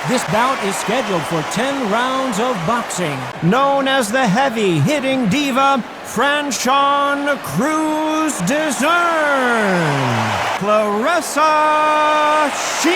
This bout is scheduled for 10 rounds of boxing. Known as the heavy-hitting diva, Franchon Crews-Dezurn, Clarissa Shields.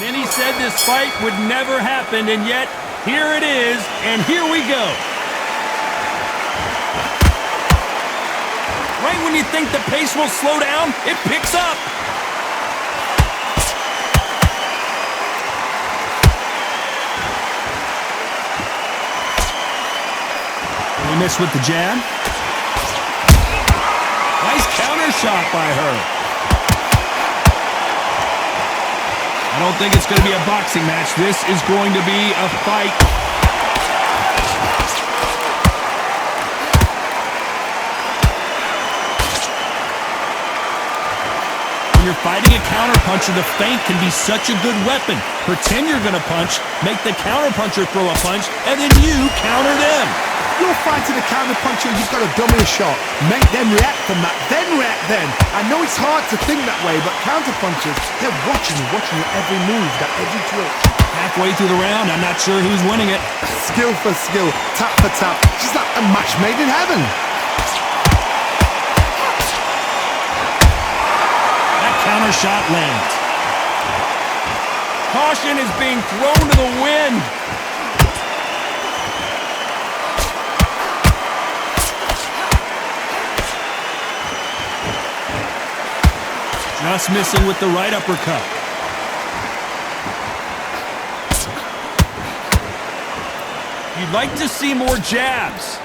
Many said this fight would never happen, and yet here it is, and here we go. Right when you think the pace will slow down, it picks up. He missed with the jab. Nice counter shot by her. I don't think it's going to be a boxing match. This is going to be a fight. When you're fighting a counterpuncher, the feint can be such a good weapon. Pretend you're going to punch, make the counterpuncher throw a punch, and then you counter them. You're fighting a counterpuncher, you've got to dummy a shot. Make them react from that, then react then. I know it's hard to think that way, but counterpunchers, they're watching your every move, that every twitch. Halfway through the round, I'm not sure who's winning it. Skill for skill, tap for tap. She's like a match made in heaven. Counter shot lands. Caution is being thrown to the wind. Just missing with the right uppercut. You'd like to see more jabs.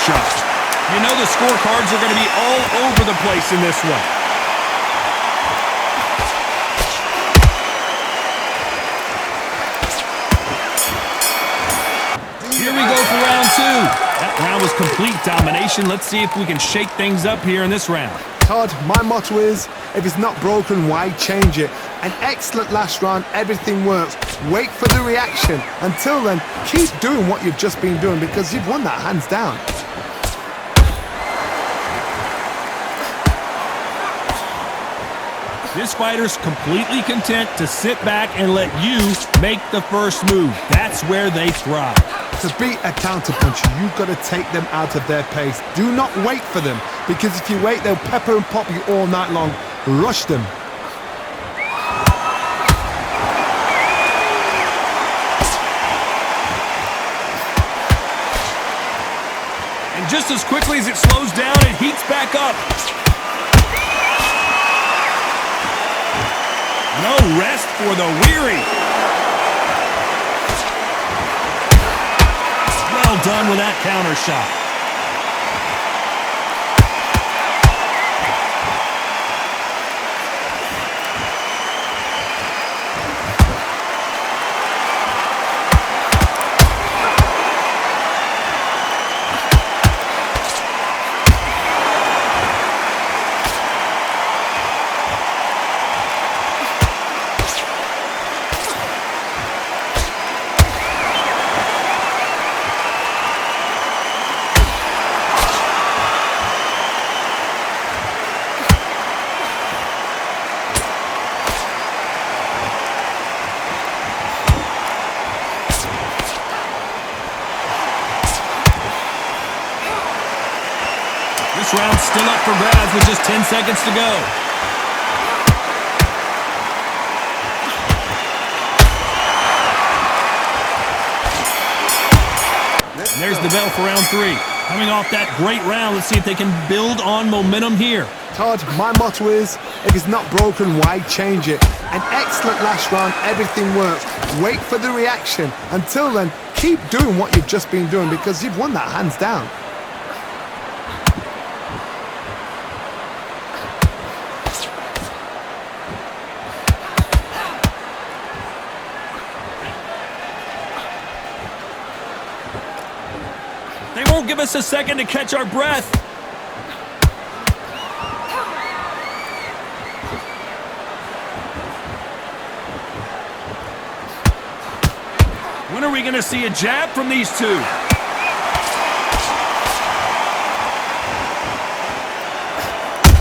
Shot. You know the scorecards are going to be all over the place in this one. Here we go for round two. That round was complete domination. Let's see if we can shake things up here in this round. Todd, my motto is, if it's not broken, why change it? An excellent last round, everything works. Wait for the reaction. Until then, keep doing what you've just been doing because you've won that hands down. This fighter's completely content to sit back and let you make the first move. That's where they thrive. To beat a counterpuncher, you've got to take them out of their pace. Do not wait for them, because if you wait, they'll pepper and pop you all night long. Rush them. And just as quickly as it slows down, it heats back up. No rest for the weary. Well done with that counter shot. This round's still up for grabs with just 10 seconds to go. And there's the bell for round three. Coming off that great round, let's see if they can build on momentum here. Todd, my motto is, if it's not broken, why change it? An excellent last round, everything works. Wait for the reaction. Until then, keep doing what you've just been doing because you've won that hands down. They won't give us a second to catch our breath. When are we going to see a jab from these two?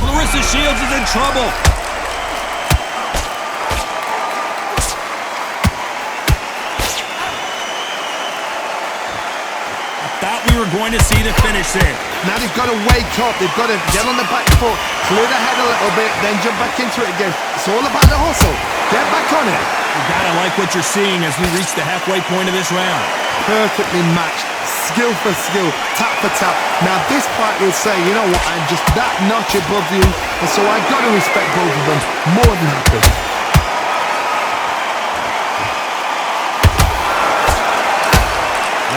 Clarissa Shields is in trouble. We were going to see the finish there. Now they've got to wake up. They've got to get on the back foot, clear the head a little bit, then jump back into it again. It's all about the hustle. Get back on it. You gotta like what you're seeing as we reach the halfway point of this round. Perfectly matched, skill for skill, tap for tap. Now this fight will say, you know what, I'm just that notch above you, and so I've got to respect both of them more than happy.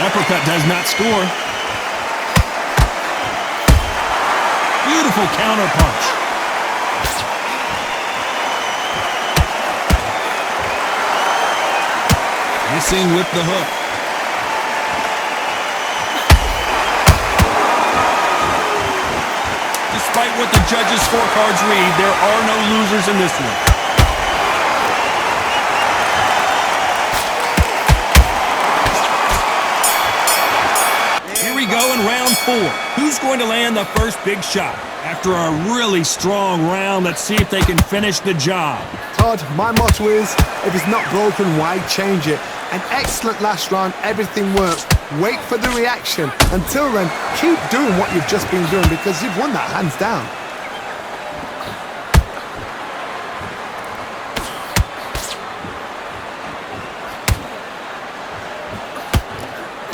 Uppercut does not score. Beautiful counter punch. Missing with the hook. Despite what the judges' scorecards read, there are no losers in this one. Go in round 4. Who's going to land the first big shot? After a really strong round, let's see if they can finish the job. Todd, my motto is, if it's not broken, why change it? An excellent last round, everything works. Wait for the reaction. Until then, keep doing what you've just been doing because you've won that hands down.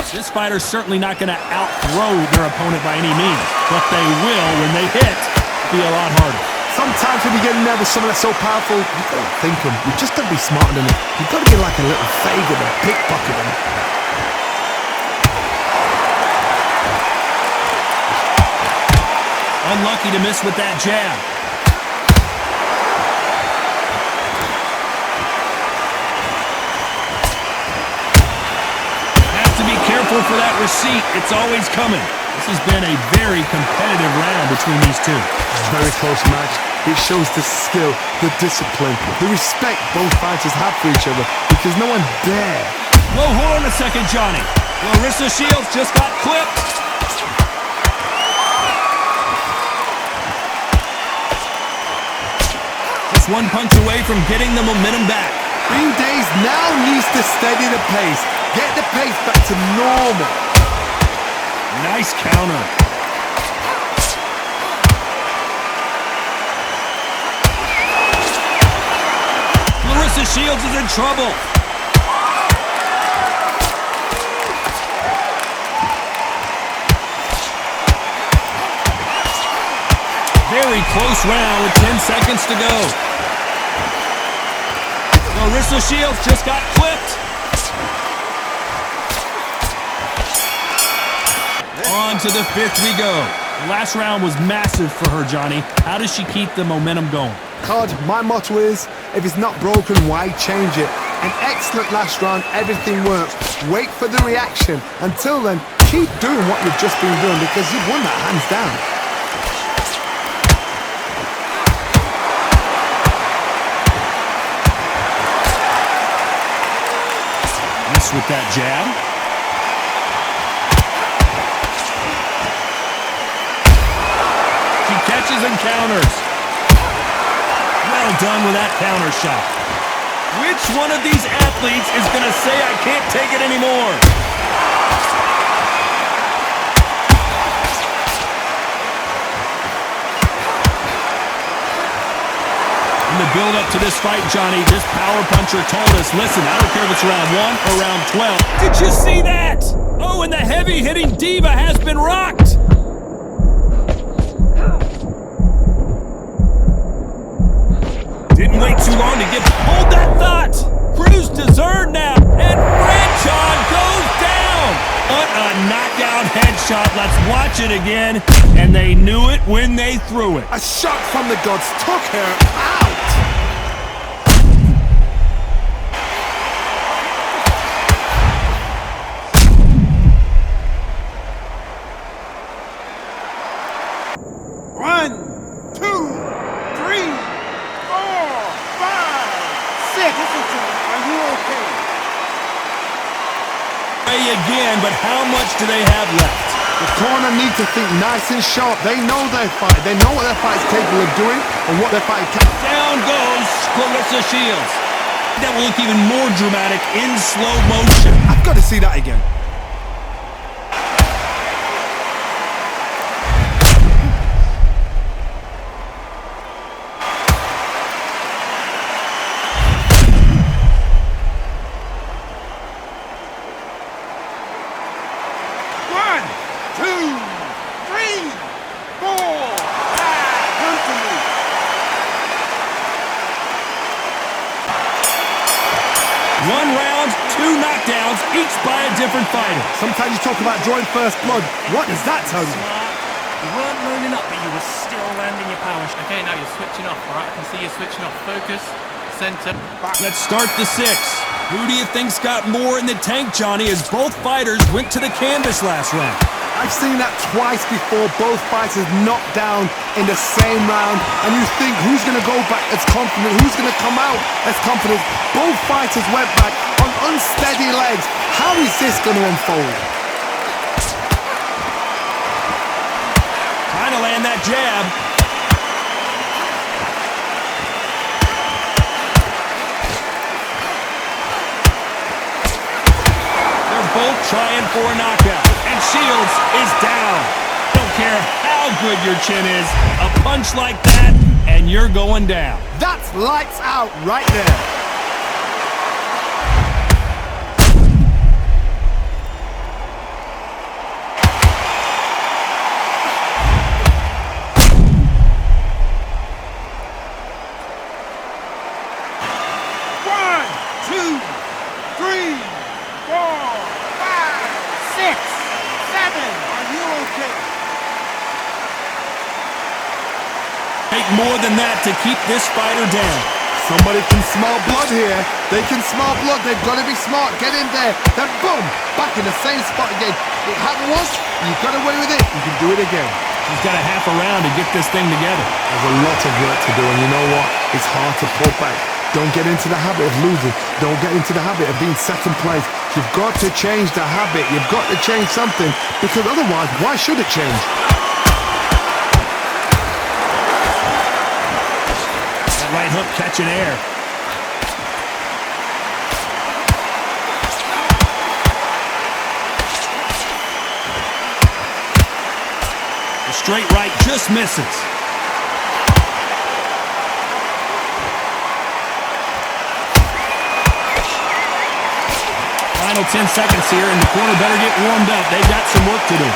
This fighter's certainly not going to out-throw their opponent by any means, but they will, when they hit, be a lot harder. Sometimes when you get in there with someone that's so powerful, you've got to think them. You've just got to be smarter than them. You've got to be like a little favor and pickpocket them. Unlucky to miss with that jab. Careful for that receipt. It's always coming. This has been a very competitive round between these two. Very close match. It shows the skill, the discipline, the respect both fighters have for each other because no one dare. Whoa, hold on a second, Johnny. Clarissa Shields just got clipped. Just one punch away from getting the momentum back. Green Days now needs to steady the pace. Get the pace back to normal. Nice counter. Clarissa Shields is in trouble. Very close round with 10 seconds to go. Clarissa Shields just got clipped. On to the 5th we go. The last round was massive for her, Johnny. How does she keep the momentum going? Todd, my motto is, if it's not broken, why change it? An excellent last round, everything works. Wait for the reaction. Until then, keep doing what you've just been doing because you've won that hands down. Miss with that jab. Catches and counters. Well done with that counter shot. Which one of these athletes is going to say, I can't take it anymore? In the build-up to this fight, Johnny, this power puncher told us, listen, I don't care if it's round 1 or round 12. Did you see that? Oh, and the heavy-hitting Diva has been rocked. Didn't wait too long to get... Hold that thought! Crews-Dezurn now, and Franchon goes down! What a knockout headshot. Let's watch it again. And they knew it when they threw it. A shot from the gods took her out! again, but how much do they have left? The corner need to think nice and sharp. They know their fight. They know what their fight's capable of doing and what their fight can. Down goes Clarissa Shields. That will look even more dramatic in slow motion. I've got to see that again. One round, two knockdowns, each by a different fighter. Sometimes you talk about drawing first blood. What does that tell you? You weren't loading up, but you were still landing your power. Okay, now you're switching off, all right? I can see you're switching off. Focus, center, back. Let's start the six. Who do you think's got more in the tank, Johnny, as both fighters went to the canvas last round? I've seen that twice before, both fighters knocked down in the same round, and you think who's going to go back as confident, who's going to come out as confident. Both fighters went back on unsteady legs. How is this going to unfold? Trying to land that jab. They're both trying for a knockout. And Shields is down. Don't care how good your chin is, a punch like that, and you're going down. That's lights out right there. More than that to keep this fighter down. Somebody can smell blood here. They can smell blood. They've got to be smart. Get in there. Then boom, back in the same spot again. It happened once. You got away with it. You can do it again. He's got a half a round to get this thing together. There's a lot of work to do, and you know what? It's hard to pull back. Don't get into the habit of losing. Don't get into the habit of being second place. You've got to change the habit. You've got to change something, because otherwise, why should it change? Right hook catching air. The straight right just misses. Final 10 seconds here, and the corner better get warmed up. They've got some work to do.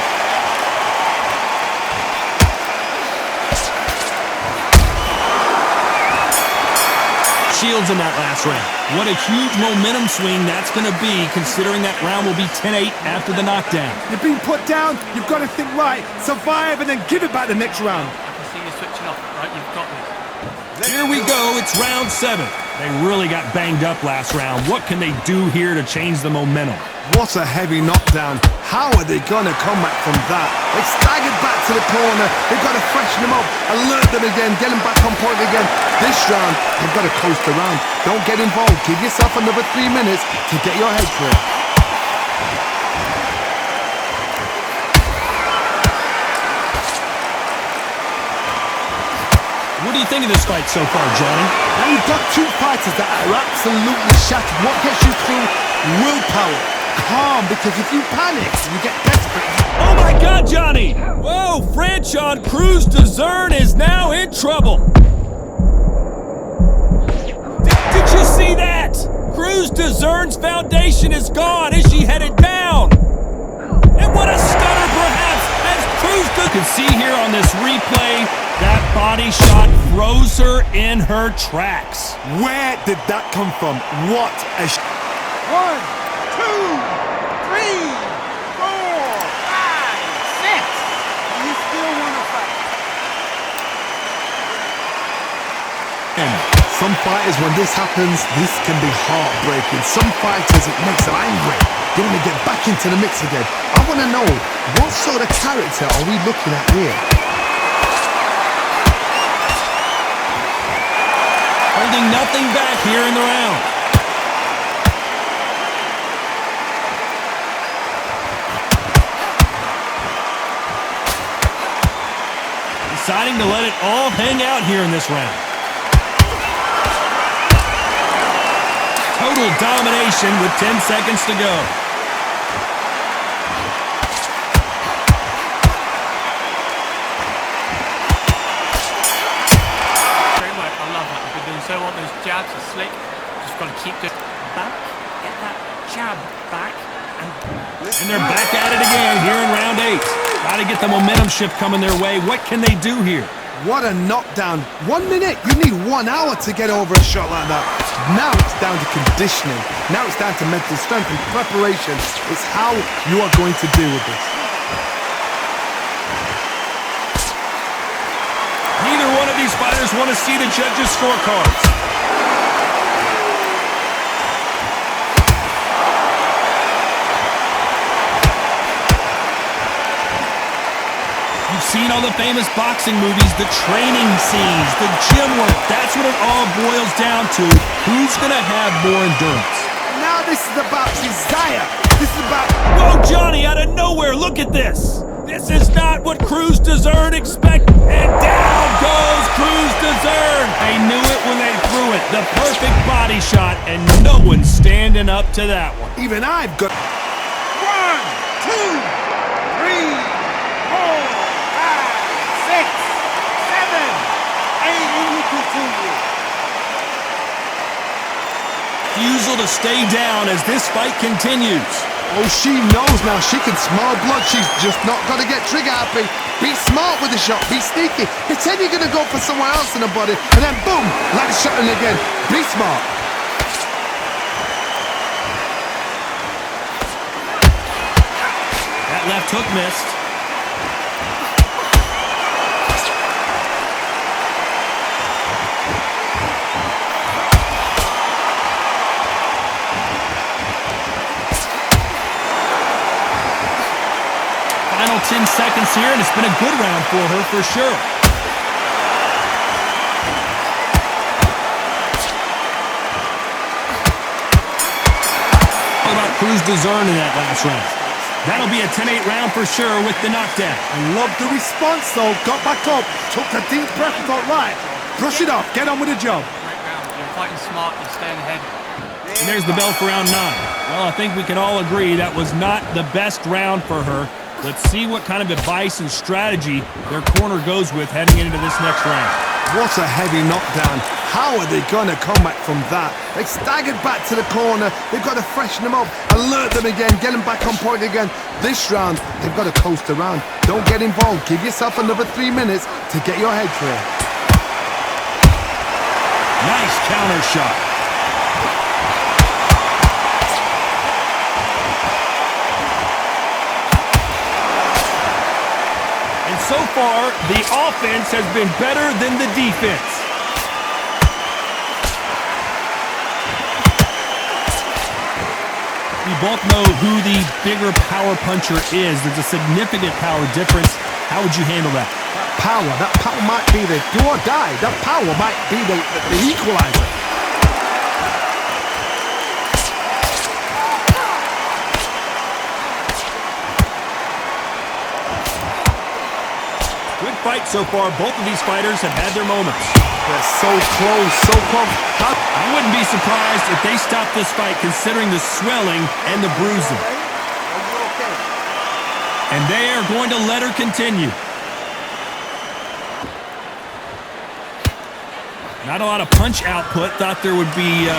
Shields in that last round. What a huge momentum swing that's going to be, considering that round will be 10-8 after the knockdown. You're being put down, you've got to think right, survive, and then give it back the next round. I can see you switching off, right? You've got this. Here we go, it's round 7. They really got banged up last round. What can they do here to change the momentum? What a heavy knockdown. How are they going to come back from that? They staggered back to the corner. They've got to freshen them up, alert them again, get them back on point again. This round, they've got to coast around. Don't get involved. Give yourself another 3 minutes to get your head clear. What do you think of this fight so far, Johnny? Now you've got two fighters that are absolutely shattered. What gets you through? Willpower. Calm, because if you panic, you get desperate. Oh my God, Johnny! Whoa, Franchon Crews-Dezurn is now in trouble. Did you see that? Crews-Dezurn's foundation is gone as she headed down. And what a stunner, perhaps, as Crews-Dezurn can see here on this replay. That body shot froze her in her tracks. Where did that come from? What a 1, 2, 3, 4, 5, 6. You still want to fight? Some fighters, when this happens, this can be heartbreaking. Some fighters, it makes them angry. They want to get back into the mix again. I want to know, what sort of character are we looking at here? Holding nothing back here in the round. deciding to let it all hang out here in this round. Total domination with 10 seconds to go. Great work, I love that. You've been doing so well. Those jabs are slick. Just got to keep doing back. Get that jab back. And they're back at it again here in round 8. Got to get the momentum shift coming their way. What can they do here? What a knockdown. 1 minute, you need 1 hour to get over a shot like that. Now it's down to conditioning. Now it's down to mental strength and preparation. It's how you are going to deal with this. Neither one of these fighters want to see the judges' scorecards. You've seen all the famous boxing movies, the training scenes, the gym work. That's what it all boils down to. Who's going to have more endurance? Now this is about desire. This is about... Whoa, Johnny, out of nowhere, look at this. This is not what Crews-Dezurn expected. And down goes Crews-Dezurn. They knew it when they threw it. The perfect body shot, and no one's standing up to that one. Even I've got... 1, 2, 3... 4, 5, 6, 7, 8, and we continue. Refusal to stay down as this fight continues. Oh, she knows now. She can smell blood. She's just not got to get trigger happy. Be smart with the shot. Be sneaky. Pretend you're going to go for somewhere else in the body, and then boom, let the shot in again. Be smart. That left hook missed. Final 10 seconds here, and it's been a good round for her for sure. How about Crews-Dezurn in that last round? That'll be a 10-8 round for sure with the knockdown. I love the response, though. Got back up, took a deep breath, thought, right, brush it off, get on with the job. Great round. You're fighting smart. You're staying ahead. And there's the bell for round 9. Well, I think we can all agree that was not the best round for her. Let's see what kind of advice and strategy their corner goes with heading into this next round. What a heavy knockdown. How are they going to come back from that? They staggered back to the corner. They've got to freshen them up, alert them again, get them back on point again. This round, they've got to coast around. Don't get involved. Give yourself another 3 minutes to get your head clear. Nice counter shot. So far, the offense has been better than the defense. We both know who the bigger power puncher is. There's a significant power difference. How would you handle that? That power might be the do or die. That power might be the equalizer. Good fight so far. Both of these fighters have had their moments. They're so close, so close. I wouldn't be surprised if they stopped this fight considering the swelling and the bruising. And they are going to let her continue. Not a lot of punch output. Thought there would be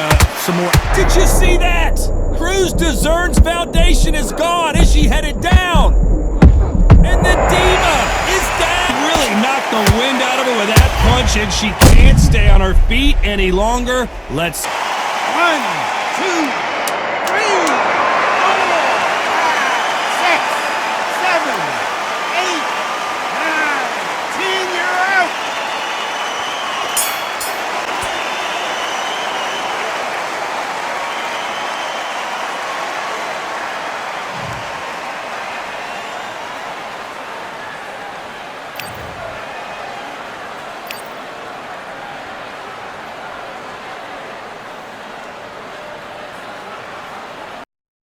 some more. Did you see that? Crews-Dezurn's foundation is gone. Is she headed down? And the Diva is down. Really knocked the wind out of her with that punch, and she can't stay on her feet any longer. Let's... 1, 2...